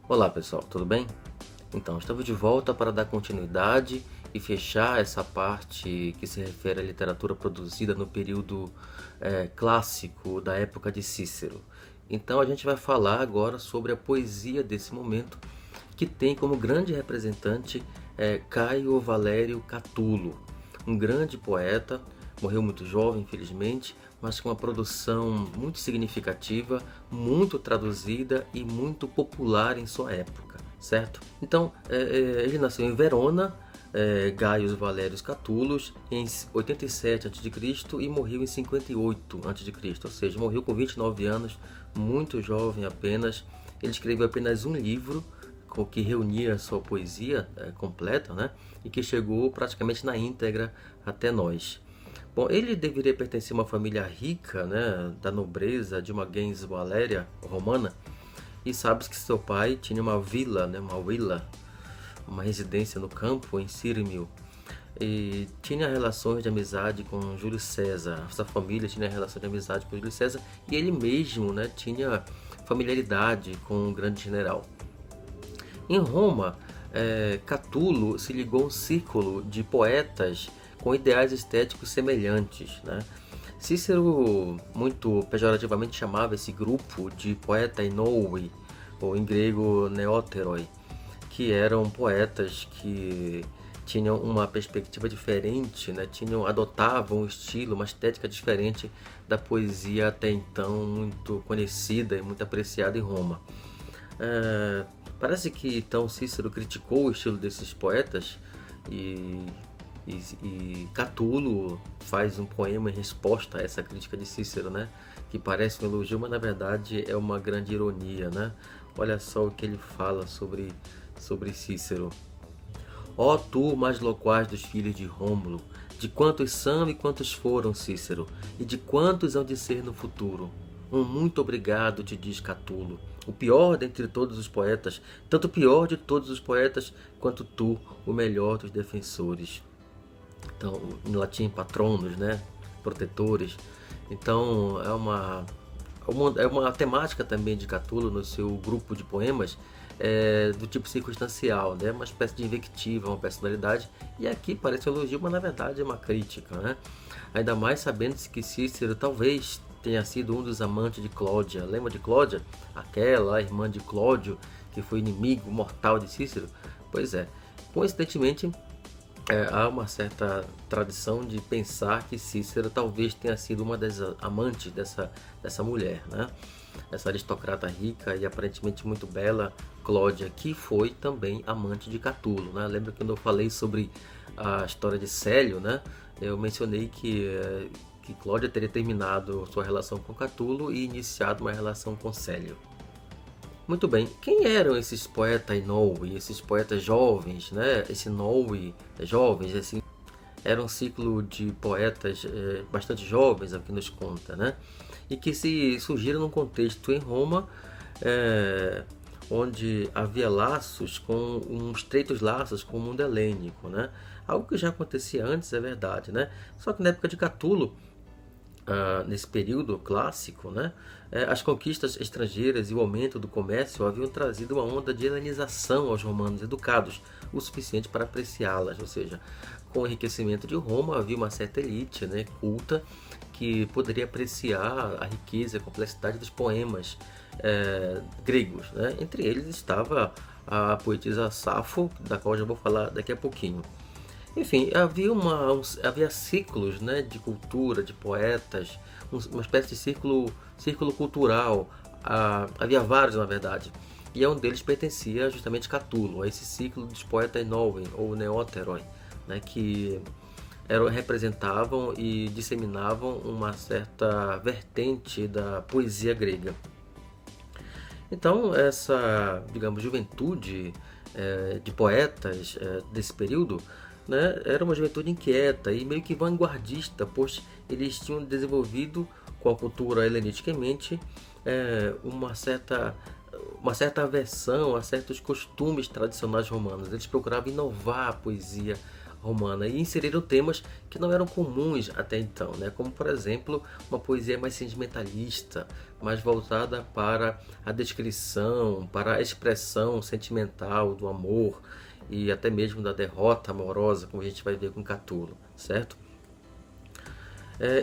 Olá pessoal, tudo bem? Então, estamos de volta para dar continuidade e fechar essa parte que se refere à literatura produzida no período clássico da época de Cícero. Então, a gente vai falar agora sobre a poesia desse momento, que tem como grande representante Caio Valério Catulo, um grande poeta, morreu muito jovem, infelizmente, mas com uma produção muito significativa, muito traduzida e muito popular em sua época, certo? Então, ele nasceu em Verona, Gaius Valerius Catullus, em 87 a.C. e morreu em 58 a.C., ou seja, morreu com 29 anos, muito jovem apenas. Ele escreveu apenas um livro, que reunia a sua poesia completa, né? E que chegou praticamente na íntegra até nós. Bom, ele deveria pertencer a uma família rica, né, da nobreza de uma gens Valéria romana, e sabe-se que seu pai tinha uma vila, né, uma residência no campo em Sírmio, e tinha relações de amizade com Júlio César. Essa família tinha relação de amizade com Júlio César e ele mesmo, né, tinha familiaridade com o grande general. Em Roma, Catulo se ligou a um círculo de poetas com ideais estéticos semelhantes, né? Cícero, muito pejorativamente, chamava esse grupo de poetae novi, ou em grego neoteroi, que eram poetas que tinham uma perspectiva diferente, né? Adotavam um estilo, uma estética diferente da poesia até então muito conhecida e muito apreciada em Roma. Parece que então Cícero criticou o estilo desses poetas e, e Catulo faz um poema em resposta a essa crítica de Cícero, né? Que parece um elogio, mas na verdade é uma grande ironia, né? Olha só o que ele fala sobre Cícero. Ó tu, mais loquaz dos filhos de Rômulo, de quantos são e quantos foram, Cícero, e de quantos hão de ser no futuro. Um muito obrigado te diz Catulo, o pior dentre todos os poetas, tanto o pior de todos os poetas, quanto tu, o melhor dos defensores. Então, em latim, patronos, né? Protetores. Então, é uma temática também de Catulo no seu grupo de poemas, do tipo circunstancial, né? Uma espécie de invectiva, uma personalidade. E aqui parece um elogio, mas na verdade é uma crítica, né? Ainda mais sabendo-se que Cícero talvez tenha sido um dos amantes de Cláudia. Lembra de Cláudia? Aquela irmã de Cláudio, que foi inimigo mortal de Cícero? Pois é. Coincidentemente, há uma certa tradição de pensar que Cícero talvez tenha sido uma das amantes dessa mulher, né? Essa aristocrata rica e aparentemente muito bela, Cláudia, que foi também amante de Catulo, né? Lembra quando eu falei sobre a história de Célio, né? Eu mencionei que Cláudia teria terminado sua relação com Catulo e iniciado uma relação com Célio. Muito bem, quem eram esses poetas Novi, esses poetas jovens, né? Esse Novi, jovens, era um ciclo de poetas bastante jovens, aqui nos conta, né? E que se surgiram num contexto em Roma, onde havia laços estreitos laços com o mundo helênico, né? Algo que já acontecia antes, é verdade, né? Só que na época de Catulo, nesse período clássico, né, as conquistas estrangeiras e o aumento do comércio haviam trazido uma onda de helenização aos romanos educados, o suficiente para apreciá-las. Ou seja, com o enriquecimento de Roma havia uma certa elite, né, culta, que poderia apreciar a riqueza e a complexidade dos poemas gregos, né? Entre eles estava a poetisa Safo, da qual já vou falar daqui a pouquinho. Enfim, havia ciclos, né, de cultura, de poetas, uma espécie de círculo cultural. Havia vários, na verdade. E um deles pertencia justamente a Catulo, a esse ciclo dos poetas novi, ou neoteroi, né, que representavam e disseminavam uma certa vertente da poesia grega. Então, essa, digamos, juventude de poetas desse período, né, era uma juventude inquieta e meio que vanguardista, pois eles tinham desenvolvido com a cultura helenisticamente uma certa aversão a certos costumes tradicionais romanos. Eles procuravam inovar a poesia romana e inseriram temas que não eram comuns até então, né? Como por exemplo uma poesia mais sentimentalista, mais voltada para a descrição, para a expressão sentimental do amor e até mesmo da derrota amorosa, como a gente vai ver com Catulo, certo?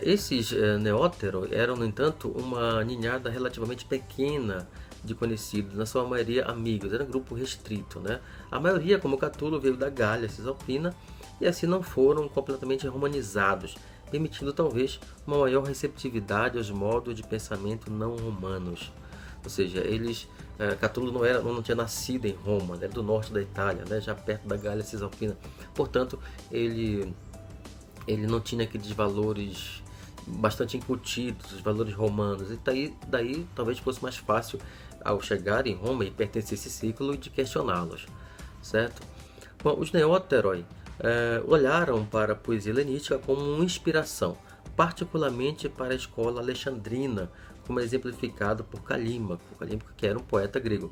Esses Neótero eram, no entanto, uma ninhada relativamente pequena de conhecidos, na sua maioria amigos, era um grupo restrito, né? A maioria, como Catulo, veio da Gália Cisalpina e assim não foram completamente romanizados, permitindo talvez uma maior receptividade aos modos de pensamento não romanos. Ou seja, Catulo não tinha nascido em Roma, né? Era do norte da Itália, né? Já perto da Gália Cisalpina. Portanto, ele não tinha aqueles valores bastante incutidos, os valores romanos, e daí talvez fosse mais fácil ao chegar em Roma e pertencer a esse ciclo de questioná-los, certo? Bom, os neóteroi olharam para a poesia helenística como uma inspiração, particularmente para a escola alexandrina, como exemplificado por Calímaco, que era um poeta grego.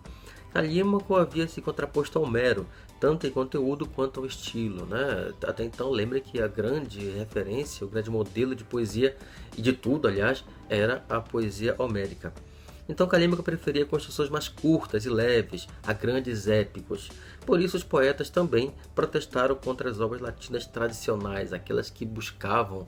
Calímaco havia se contraposto a Homero, tanto em conteúdo quanto ao estilo, né? Até então, lembre que a grande referência, o grande modelo de poesia, e de tudo, aliás, era a poesia homérica. Então, Calímaco preferia construções mais curtas e leves a grandes épicos. Por isso, os poetas também protestaram contra as obras latinas tradicionais, aquelas que buscavam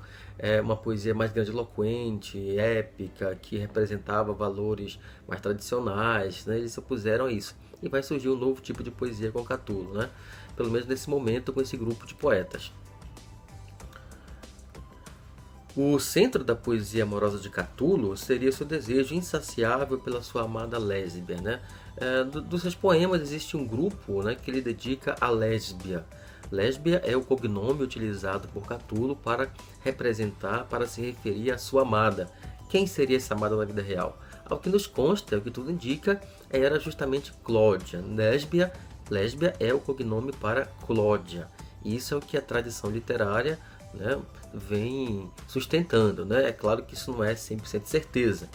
uma poesia mais grandiloquente, épica, que representava valores mais tradicionais, né? Eles se opuseram a isso. E vai surgir um novo tipo de poesia com Catulo, né? Pelo menos nesse momento, com esse grupo de poetas. O centro da poesia amorosa de Catulo seria seu desejo insaciável pela sua amada Lésbia, né? Dos seus poemas existe um grupo, né, que ele dedica a Lésbia. Lésbia é o cognome utilizado por Catulo para se referir à sua amada. Quem seria essa amada na vida real? Ao que nos consta, o que tudo indica, era justamente Clódia. Lésbia é o cognome para Clódia. Isso é o que a tradição literária, né, vem sustentando, né? É claro que isso não é 100% certeza,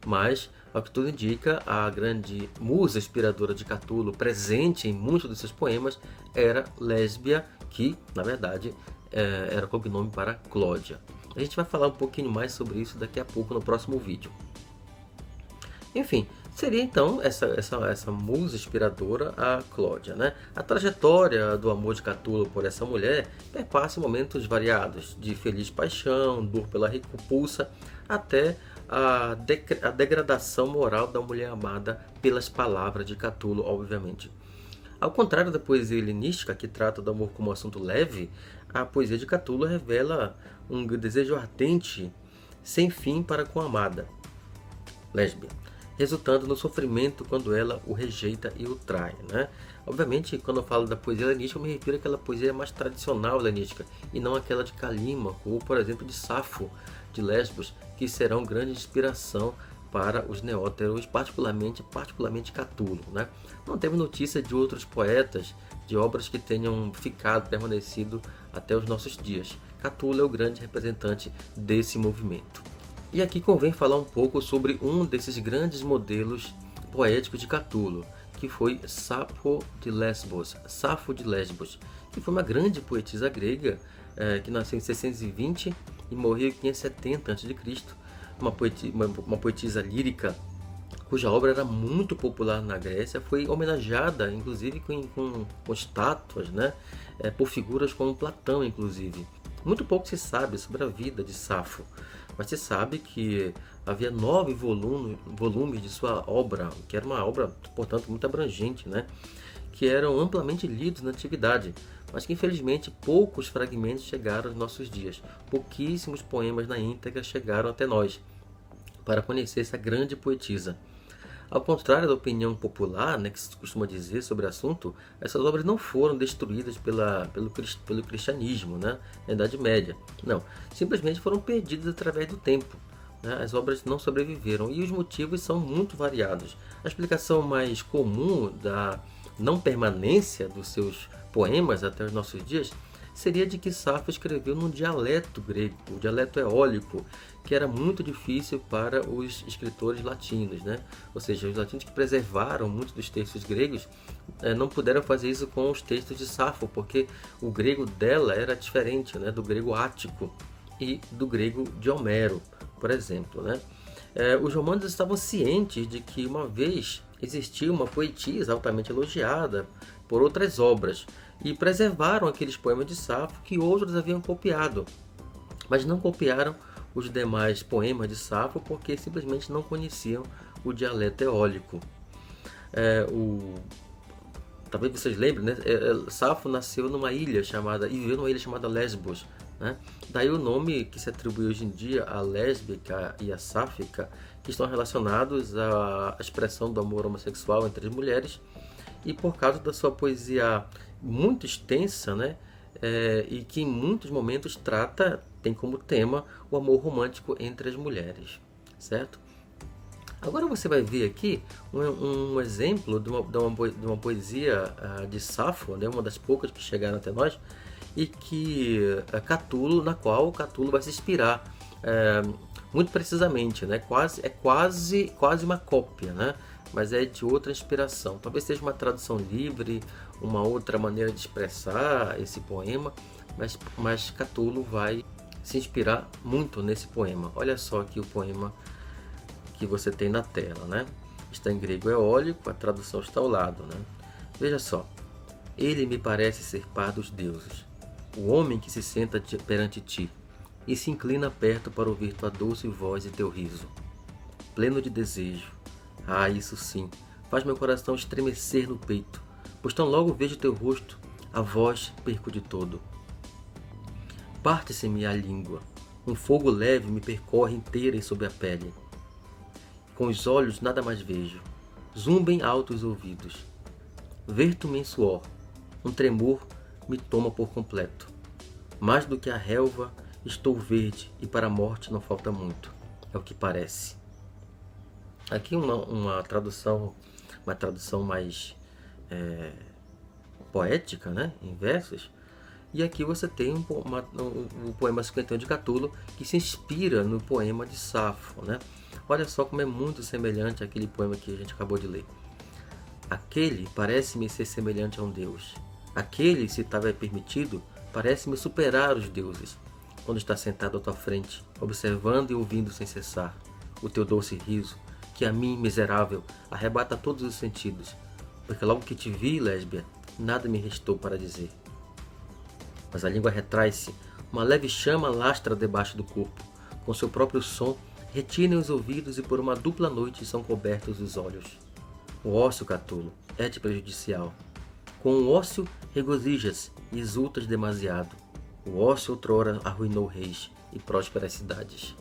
mas ao que tudo indica, a grande musa inspiradora de Catulo, presente em muitos dos seus poemas, era Lésbia, que na verdade era cognome para Clódia. A gente vai falar um pouquinho mais sobre isso daqui a pouco no próximo vídeo. Enfim, seria então essa musa inspiradora a Clódia, né? A trajetória do amor de Catulo por essa mulher perpassa momentos variados, de feliz paixão, dor pela repulsa, até a degradação moral da mulher amada pelas palavras de Catulo, obviamente. Ao contrário da poesia helenística, que trata do amor como um assunto leve, a poesia de Catulo revela um desejo ardente, sem fim para com a amada, Lésbia, resultando no sofrimento quando ela o rejeita e o trai, né? Obviamente, quando eu falo da poesia helenística, eu me refiro àquela poesia mais tradicional helenística, e não aquela de Calímaco, ou por exemplo de Safo, de Lesbos, que serão grande inspiração para os neóteros, particularmente Catulo, né? Não temos notícia de outros poetas, de obras que tenham permanecido até os nossos dias. Catulo é o grande representante desse movimento. E aqui convém falar um pouco sobre um desses grandes modelos poéticos de Catulo, que foi Safo de Lesbos, que foi uma grande poetisa grega que nasceu em 620 e morreu em 570 a.C., uma poetisa lírica cuja obra era muito popular na Grécia, foi homenageada inclusive com estátuas, né, por figuras como Platão, inclusive. Muito pouco se sabe sobre a vida de Safo, mas se sabe que havia 9 volumes de sua obra, que era uma obra, portanto, muito abrangente, né? Que eram amplamente lidos na antiguidade, mas que infelizmente poucos fragmentos chegaram aos nossos dias. Pouquíssimos poemas na íntegra chegaram até nós, para conhecer essa grande poetisa. Ao contrário da opinião popular, né, que se costuma dizer sobre o assunto, essas obras não foram destruídas pelo cristianismo, né, na Idade Média. Não, simplesmente foram perdidas através do tempo. Né? As obras não sobreviveram e os motivos são muito variados. A explicação mais comum da não permanência dos seus poemas até os nossos dias seria de que Safo escreveu num dialeto grego, o dialeto eólico, que era muito difícil para os escritores latinos, né? Ou seja, os latinos que preservaram muitos dos textos gregos não puderam fazer isso com os textos de Safo, porque o grego dela era diferente, né? Do grego ático e do grego de Homero, por exemplo, né? Os romanos estavam cientes de que uma vez existia uma poetisa altamente elogiada por outras obras e preservaram aqueles poemas de Safo que outros haviam copiado, mas não copiaram os demais poemas de Safo porque simplesmente não conheciam o dialeto eólico. Talvez vocês lembrem, né? Safo nasceu numa ilha chamada e viveu numa ilha chamada Lesbos, né? Daí o nome que se atribui hoje em dia à lésbica e à sáfica, que estão relacionados à expressão do amor homossexual entre as mulheres, e por causa da sua poesia muito extensa, né? E que em muitos momentos tem como tema o amor romântico entre as mulheres, certo? Agora você vai ver aqui um exemplo de uma poesia de Safo, né? Uma das poucas que chegaram até nós, e que na qual Catulo vai se inspirar muito precisamente, né? Quase uma cópia, né? Mas é de outra inspiração. Talvez seja uma tradução livre, uma outra maneira de expressar esse poema, mas Catulo vai se inspirar muito nesse poema. Olha só aqui o poema que você tem na tela, né? Está em grego eólico, a tradução está ao lado, né? Veja só. Ele me parece ser par dos deuses, o homem que se senta perante ti e se inclina perto para ouvir tua doce voz e teu riso, pleno de desejo. Ah, isso sim, faz meu coração estremecer no peito, pois tão logo vejo teu rosto, a voz perco de todo. Parte-se-me a língua, um fogo leve me percorre inteira e sob a pele. Com os olhos nada mais vejo, zumbem altos ouvidos. Verto-me em suor, um tremor me toma por completo. Mais do que a relva, estou verde e para a morte não falta muito. É o que parece. Aqui uma tradução mais poética, né? Em versos. E aqui você tem o poema 51 de Catulo, que se inspira no poema de Safo, né? Olha só como é muito semelhante àquele poema que a gente acabou de ler. Aquele parece-me ser semelhante a um deus. Aquele, se tal é permitido, parece-me superar os deuses, quando está sentado à tua frente, observando e ouvindo sem cessar o teu doce riso, que a mim, miserável, arrebata todos os sentidos, porque logo que te vi, lésbia, nada me restou para dizer. Mas a língua retrai-se, uma leve chama lastra debaixo do corpo, com seu próprio som, retinem os ouvidos e por uma dupla noite são cobertos os olhos. O ócio, Catulo, é-te prejudicial. Com o ócio regozijas e exultas demasiado. O ócio outrora arruinou reis e prósperas cidades.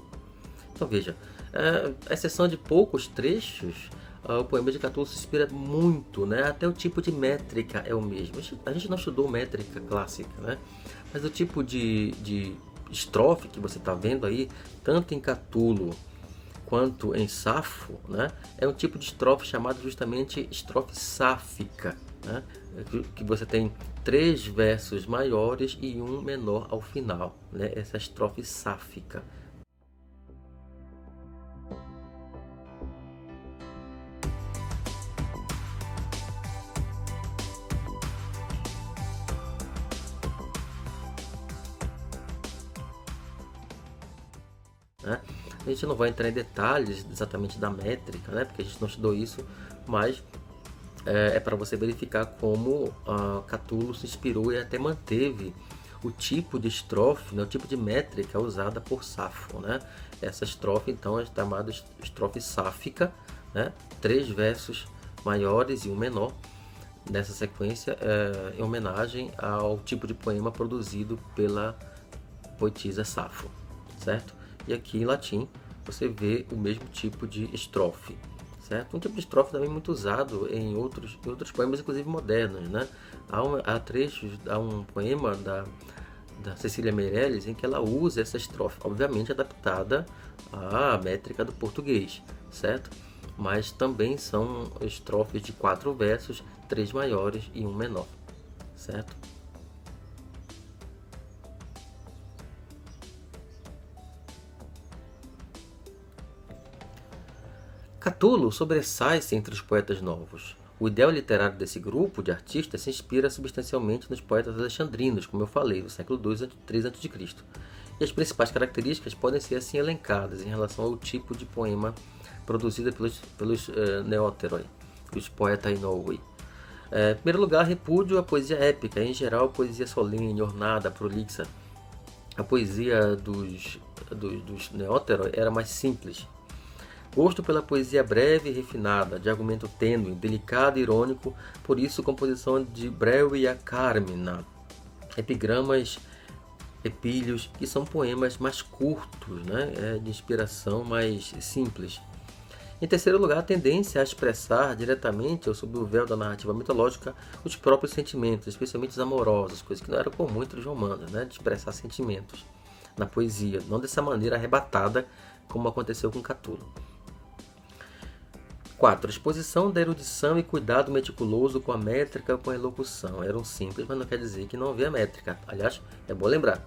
Então veja, a exceção de poucos trechos, o poema de Catulo se inspira muito, né? Até o tipo de métrica é o mesmo. A gente não estudou métrica clássica, né? Mas o tipo de estrofe que você está vendo aí, tanto em Catulo quanto em Safo, né? É um tipo de estrofe chamado justamente estrofe sáfica, né? Que você tem 3 versos maiores e um menor ao final, né? Essa estrofe sáfica. Né? A gente não vai entrar em detalhes exatamente da métrica, né? Porque a gente não estudou isso, mas é para você verificar como Catulo se inspirou e até manteve o tipo de estrofe, né? O tipo de métrica usada por Safo, né? Essa estrofe então é chamada estrofe sáfica, né? 3 versos maiores e um menor nessa sequência, em homenagem ao tipo de poema produzido pela poetisa Safo, certo? E aqui em latim você vê o mesmo tipo de estrofe, certo? Um tipo de estrofe também muito usado em outros poemas, inclusive modernos, né? Há trechos, há um poema da Cecília Meirelles em que ela usa essa estrofe, obviamente adaptada à métrica do português, certo? Mas também são estrofes de 4 versos, 3 maiores e um menor, certo? Catulo sobressai-se entre os poetas novos. O ideal literário desse grupo de artistas se inspira substancialmente nos poetas alexandrinos, como eu falei, do século II a 3 a.C. E as principais características podem ser assim elencadas em relação ao tipo de poema produzido pelos neóteroi, os poetas Inoue. Em primeiro lugar, repúdio à poesia épica, em geral poesia solene, ornada, prolixa. A poesia dos neóteroi era mais simples. Gosto pela poesia breve e refinada, de argumento tênue, delicado e irônico, por isso composição de Breuia Carmina, epigramas, epílios, que são poemas mais curtos, né? De inspiração mais simples. Em terceiro lugar, a tendência a expressar diretamente ou sob o véu da narrativa mitológica os próprios sentimentos, especialmente os amorosos, coisa que não era comum entre os romanos, né? De expressar sentimentos na poesia, não dessa maneira arrebatada como aconteceu com Catulo. 4. A exposição da erudição e cuidado meticuloso com a métrica e com a elocução. Eram simples, mas não quer dizer que não havia métrica. Aliás, é bom lembrar,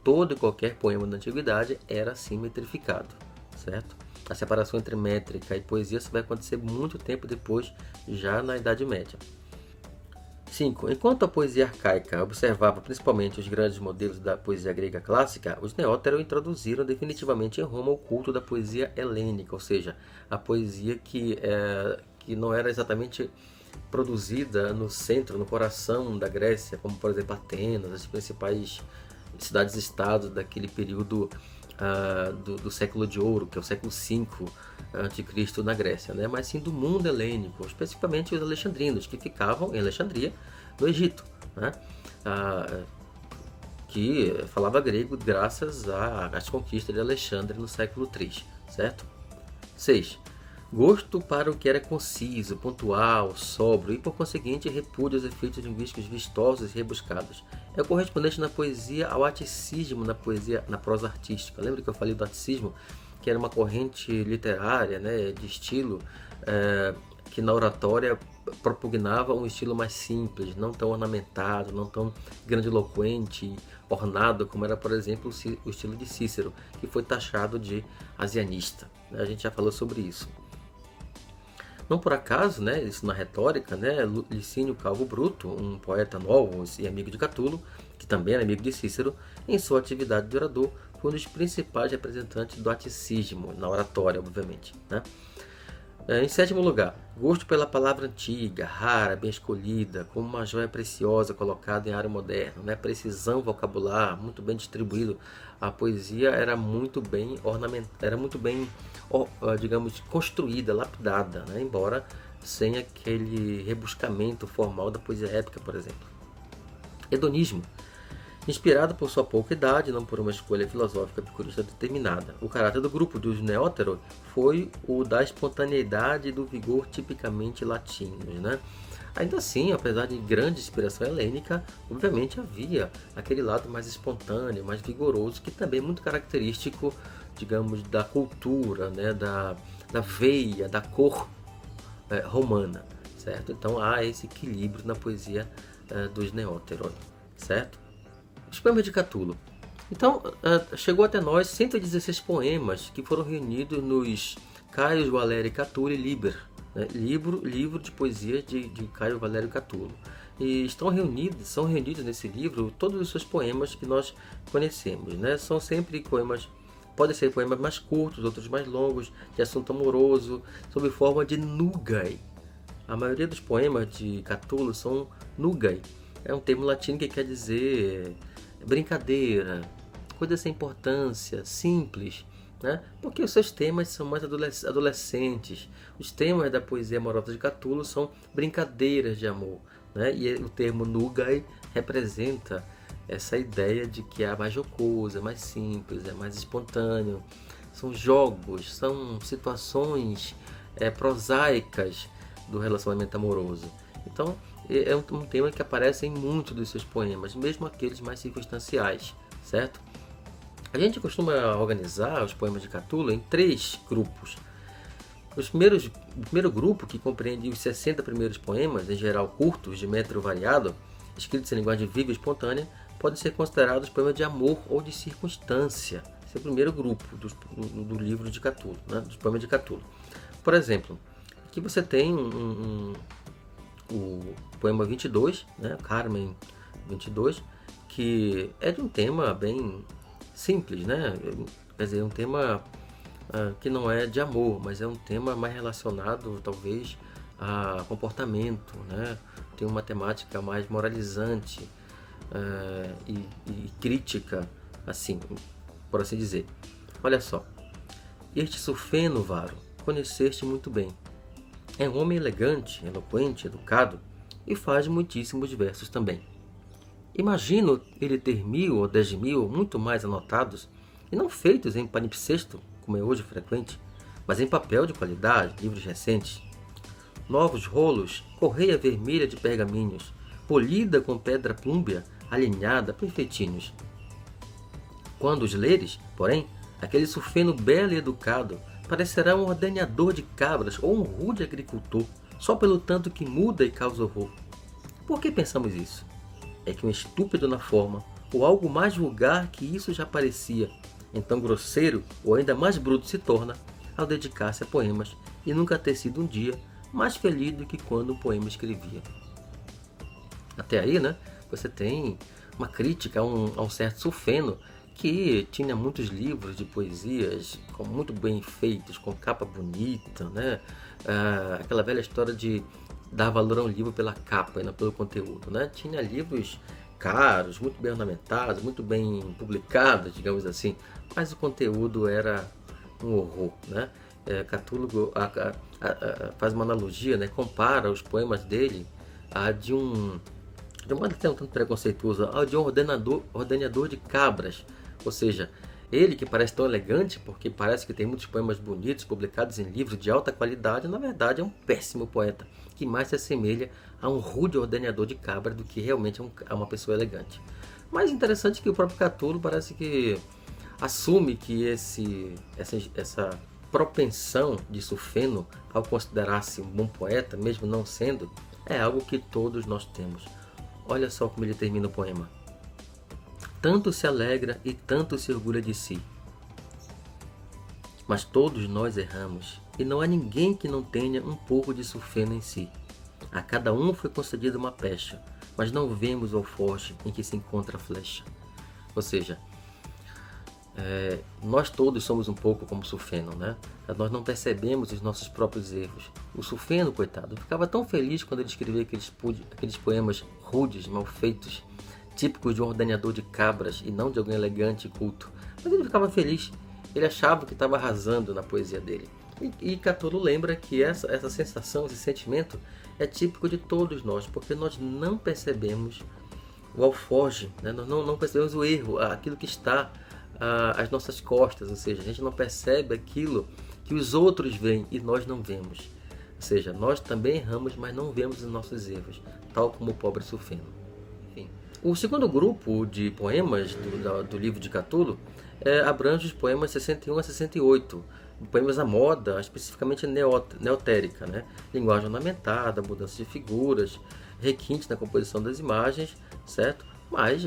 todo e qualquer poema da antiguidade era assim metrificado, certo? A separação entre métrica e poesia só vai acontecer muito tempo depois, já na Idade Média. 5. Enquanto a poesia arcaica observava principalmente os grandes modelos da poesia grega clássica, os neóteros introduziram definitivamente em Roma o culto da poesia helênica, ou seja, a poesia que não era exatamente produzida no centro, no coração da Grécia, como por exemplo Atenas, as principais cidades-estados daquele período do século de ouro, que é o século V a.C. na Grécia, né? Mas sim do mundo helênico, especificamente os alexandrinos, que ficavam em Alexandria, no Egito, né? Que falava grego graças às conquistas de Alexandre no século III, certo? 6. Gosto para o que era conciso, pontual, sóbrio e, por conseguinte, repúdio aos efeitos linguísticos vistosos e rebuscados. É o correspondente na poesia ao aticismo na prosa artística. Lembra que eu falei do aticismo, que era uma corrente literária, né, de estilo que na oratória propugnava um estilo mais simples, não tão ornamentado, não tão grandiloquente, ornado, como era, por exemplo, o estilo de Cícero, que foi taxado de asianista. A gente já falou sobre isso. Não por acaso, né, isso na retórica, né, Licínio Calvo Bruto, um poeta novo e amigo de Catulo, que também era amigo de Cícero, em sua atividade de orador, foi um dos principais representantes do aticismo, na oratória, obviamente, né? Em sétimo lugar, gosto pela palavra antiga, rara, bem escolhida, como uma joia preciosa colocada em área moderna, né? Precisão vocabular, muito bem distribuído. A poesia era muito bem ornamentada, digamos, construída, lapidada, né? Embora sem aquele rebuscamento formal da poesia épica, por exemplo. Hedonismo. Inspirado por sua pouca idade, não por uma escolha filosófica epicurista determinada. O caráter do grupo dos neóteros foi o da espontaneidade e do vigor tipicamente latinos, né? Ainda assim, apesar de grande inspiração helênica, obviamente havia aquele lado mais espontâneo, mais vigoroso, que também é muito característico, digamos, da cultura, né? da veia, da cor romana, certo? Então há esse equilíbrio na poesia dos neóteros, certo? Os poemas de Catulo. Então, chegou até nós 116 poemas que foram reunidos nos Caio Valério Catulo e Liber, né? livro de poesia de Caio Valério Catulo. E são reunidos nesse livro todos os seus poemas que nós conhecemos, né? São sempre poemas, podem ser poemas mais curtos, outros mais longos, de assunto amoroso, sob forma de nugae. A maioria dos poemas de Catulo são nugae. É um termo latino que quer dizer brincadeira, coisa sem importância, simples, né? Porque os seus temas são mais adolescentes. Os temas da poesia amorosa de Catulo são brincadeiras de amor, né? E o termo nugae representa essa ideia de que é mais jocoso, é mais simples, é mais espontâneo. São jogos, são situações prosaicas do relacionamento amoroso. Então, é um tema que aparece em muitos dos seus poemas, mesmo aqueles mais circunstanciais, certo? A gente costuma organizar os poemas de Catulo em 3 grupos. O primeiro grupo, que compreende os 60 primeiros poemas, em geral curtos, de método variado, escritos em linguagem viva e espontânea, podem ser considerados poemas de amor ou de circunstância. Esse é o primeiro grupo do livro de Catulo, né? Dos poemas de Catulo. Por exemplo, aqui você tem o poema 22, né, Carmen 22, que é de um tema bem simples, né? Quer dizer, um tema que não é de amor, mas é um tema mais relacionado, talvez, a comportamento, né? Tem uma temática mais moralizante e crítica, assim, por assim dizer. Olha só. Este Sufeno, Varo, conheceste muito bem. É um homem elegante, eloquente, educado e faz muitíssimos versos também. Imagino ele ter 1000 ou 10.000, muito mais anotados, e não feitos em palimpsesto, como é hoje frequente, mas em papel de qualidade, livros recentes. Novos rolos, correia vermelha de pergaminhos, polida com pedra plúmbia, alinhada, perfeitinhos. Quando os leres, porém, aquele Sufeno belo e educado parecerá um ordenhador de cabras ou um rude agricultor, só pelo tanto que muda e causa horror. Por que pensamos isso? É que um estúpido na forma, ou algo mais vulgar que isso já parecia, então grosseiro ou ainda mais bruto se torna ao dedicar-se a poemas e nunca ter sido um dia mais feliz do que quando um poema escrevia. Até aí, né, você tem uma crítica a um certo Sufeno que tinha muitos livros de poesias muito bem feitos, com capa bonita, né? Aquela velha história de dar valor a um livro pela capa e não pelo conteúdo, né? Tinha livros caros, muito bem ornamentados, muito bem publicados, digamos assim, mas o conteúdo era um horror, né? Cthulhu faz uma analogia, né? Compara os poemas dele a de um modo até um tanto preconceituoso, ao de um ordenador de cabras. Ou seja, ele que parece tão elegante, porque parece que tem muitos poemas bonitos publicados em livros de alta qualidade, na verdade é um péssimo poeta, que mais se assemelha a um rude ordenador de cabra do que realmente a uma pessoa elegante. Mas interessante que o próprio Cthulhu parece que assume que essa propensão de Sufeno ao considerar-se um bom poeta, mesmo não sendo, é algo que todos nós temos. Olha só como ele termina o poema. Tanto se alegra e tanto se orgulha de si. Mas todos nós erramos, e não há ninguém que não tenha um pouco de Sufeno em si. A cada um foi concedida uma pecha, mas não vemos o alforje em que se encontra a flecha. Ou seja, nós todos somos um pouco como Sufeno, né? Nós não percebemos os nossos próprios erros. O Sufeno, coitado, ficava tão feliz quando ele escrevia aqueles poemas rudes, mal feitos, típicos de um ordenador de cabras e não de alguém elegante e culto. Mas ele ficava feliz. Ele achava que estava arrasando na poesia dele. E Cthulhu lembra que essa sensação, esse sentimento é típico de todos nós, porque nós não percebemos o alforje, né? Nós não percebemos o erro, aquilo que está às nossas costas, ou seja, a gente não percebe aquilo que os outros veem e nós não vemos. Ou seja, nós também erramos, mas não vemos os nossos erros, tal como o pobre Sufeno. Enfim. O segundo grupo de poemas do livro de Cthulhu abrange os poemas 61 a 68, poemas à moda, especificamente neotérica, né? Linguagem ornamentada, mudança de figuras, requinte na composição das imagens, certo? Mas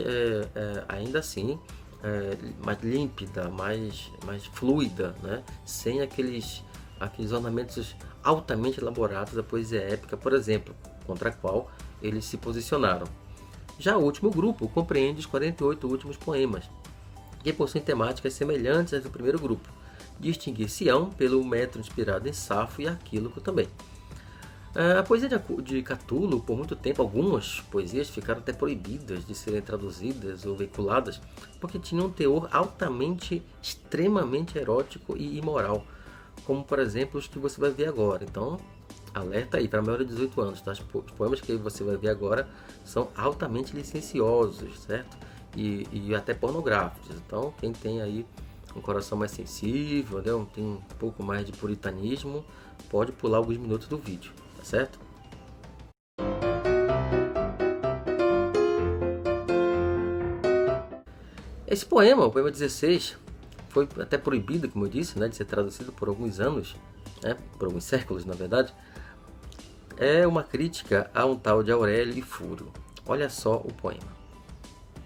ainda assim mais límpida, mais fluida, né? Sem aqueles ornamentos altamente elaborados da poesia épica, por exemplo, contra a qual eles se posicionaram. Já o último grupo compreende os 48 últimos poemas, que possuem temáticas semelhantes às do primeiro grupo. Distinguir-se-ão pelo método inspirado em Safo e Arquíloco também. A poesia de Cthulhu, por muito tempo, algumas poesias ficaram até proibidas de serem traduzidas ou veiculadas, porque tinham um teor altamente, extremamente erótico e imoral, como, por exemplo, os que você vai ver agora. Então, alerta aí, para maior de 18 anos, tá? Os poemas que você vai ver agora são altamente licenciosos, certo? E até pornográficos. Então, quem tem aí um coração mais sensível, né? Tem um pouco mais de puritanismo, pode pular alguns minutos do vídeo, tá certo? Esse poema, o poema 16, foi até proibido, como eu disse, né, de ser traduzido por alguns anos, né, por alguns séculos, na verdade. É uma crítica a um tal de Aurélio e Furo. Olha só o poema.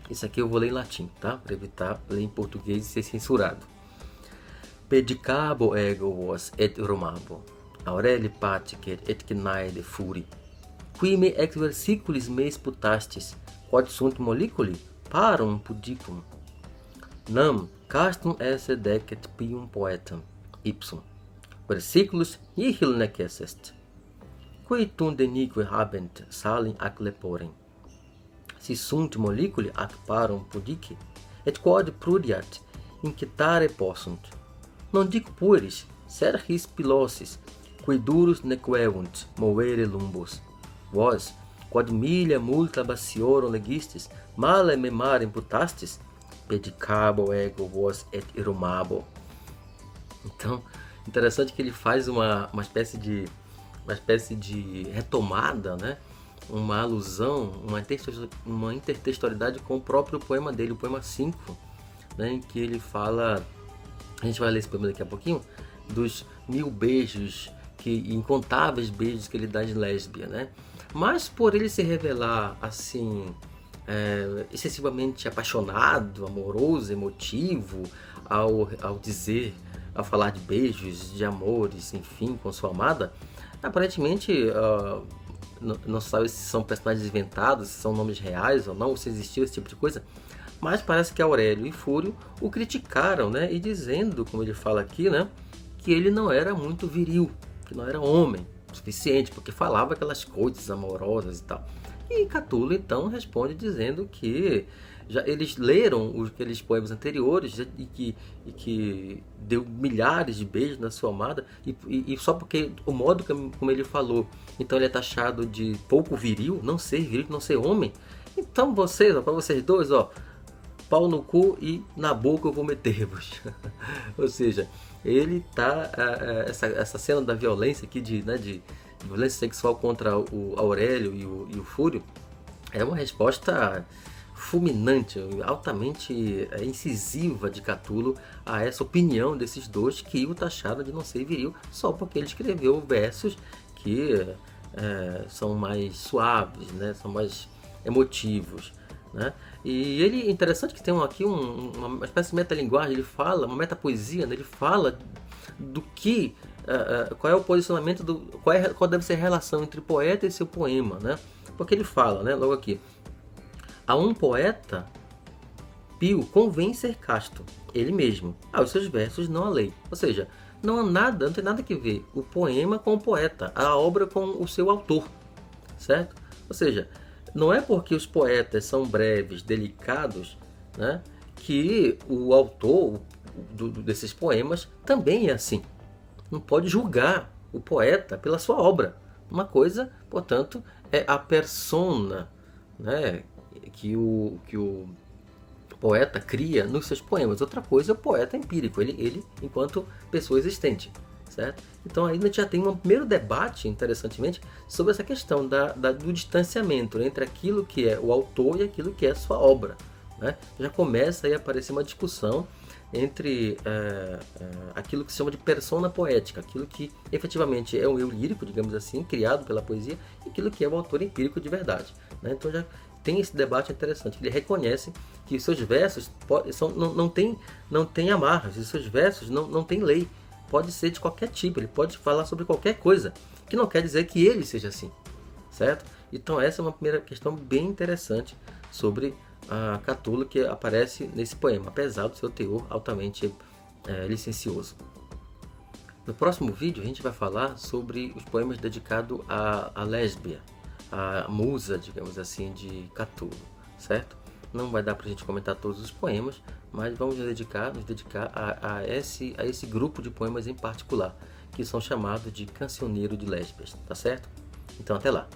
Isso aqui eu vou ler em latim, tá? Para evitar ler em português e ser censurado. Pedicabo ego vos et romabo, Aureli patiter et cnaede furi, qui me ex versiculis me sputastis, quod sunt moleculi parum pudicum. Nam castum esse decet pium poetam, ipsum. Versiculus nihil neces est. Qui tum denique habent salem ac leporem. Si sunt moleculi ac parum pudici, et quod prudiat incitare possunt. Non dic pueris, serhis pilosis, qui durus nequevunt movere lumbos. Vos, quod milia multa bassiorum legistis, male me mare imputastis, pedicabo ego vos et irumabo. Então, interessante que ele faz uma espécie de retomada, né? Uma alusão, uma intertextualidade com o próprio poema dele, o poema 5, né? Em que ele fala, a gente vai ler esse poema daqui a pouquinho, dos 1000 beijos, incontáveis beijos que ele dá de lésbia, né? Mas por ele se revelar assim, excessivamente apaixonado, amoroso, emotivo, ao falar de beijos, de amores, enfim, com sua amada, aparentemente não sabe se são personagens inventados, se são nomes reais ou não, ou se existiu esse tipo de coisa, mas parece que Aurélio e Fúrio o criticaram, né? E dizendo, como ele fala aqui, né, que ele não era muito viril, que não era homem o suficiente, porque falava aquelas coisas amorosas e tal. E Catulo então responde dizendo que já eles leram aqueles poemas anteriores e que deu milhares de beijos na sua amada, e só porque o modo como ele falou, então ele é taxado de pouco viril, não ser viril, não ser homem. Então para vocês dois, pau no cu e na boca eu vou meter-vos. Ou seja, ele tá essa cena da violência aqui de violência sexual contra o Aurélio e o Fúrio é uma resposta fulminante, altamente incisiva de Catulo a essa opinião desses dois que o taxaram de não ser viril só porque ele escreveu versos que são mais suaves, né? São mais emotivos, né? E ele, interessante que tem aqui uma espécie de metalinguagem, ele fala, uma metapoesia, né? Ele fala do que, qual é o posicionamento, qual deve ser a relação entre poeta e seu poema, né? Porque ele fala, né, logo aqui, a um poeta pio convém ser casto, ele mesmo, os seus versos não a lei. Ou seja, não tem nada que ver o poema com o poeta, a obra com o seu autor, certo? Ou seja, não é porque os poetas são breves, delicados, né, que o autor desses poemas também é assim. Não pode julgar o poeta pela sua obra. Uma coisa, portanto, é a persona, né, que o poeta cria nos seus poemas. Outra coisa é o poeta empírico, ele enquanto pessoa existente, certo? Então aí a gente já tem um primeiro debate, interessantemente, sobre essa questão do distanciamento entre aquilo que é o autor e aquilo que é a sua obra, né? Já começa aí a aparecer uma discussão entre aquilo que se chama de persona poética, aquilo que efetivamente é o eu lírico, digamos assim, criado pela poesia, e aquilo que é o autor empírico de verdade, né? Então já tem esse debate interessante. Ele reconhece que os seus versos não tem amarras, os seus versos não tem lei. Pode ser de qualquer tipo, ele pode falar sobre qualquer coisa, que não quer dizer que ele seja assim, certo? Então essa é uma primeira questão bem interessante sobre a Catulo que aparece nesse poema, apesar do seu teor altamente licencioso. No próximo vídeo a gente vai falar sobre os poemas dedicados a Lésbia, a musa, digamos assim, de Catulo, certo? Não vai dar para a gente comentar todos os poemas, mas vamos nos dedicar a esse grupo de poemas em particular, que são chamados de Cancioneiro de Lésbias, tá certo? Então até lá!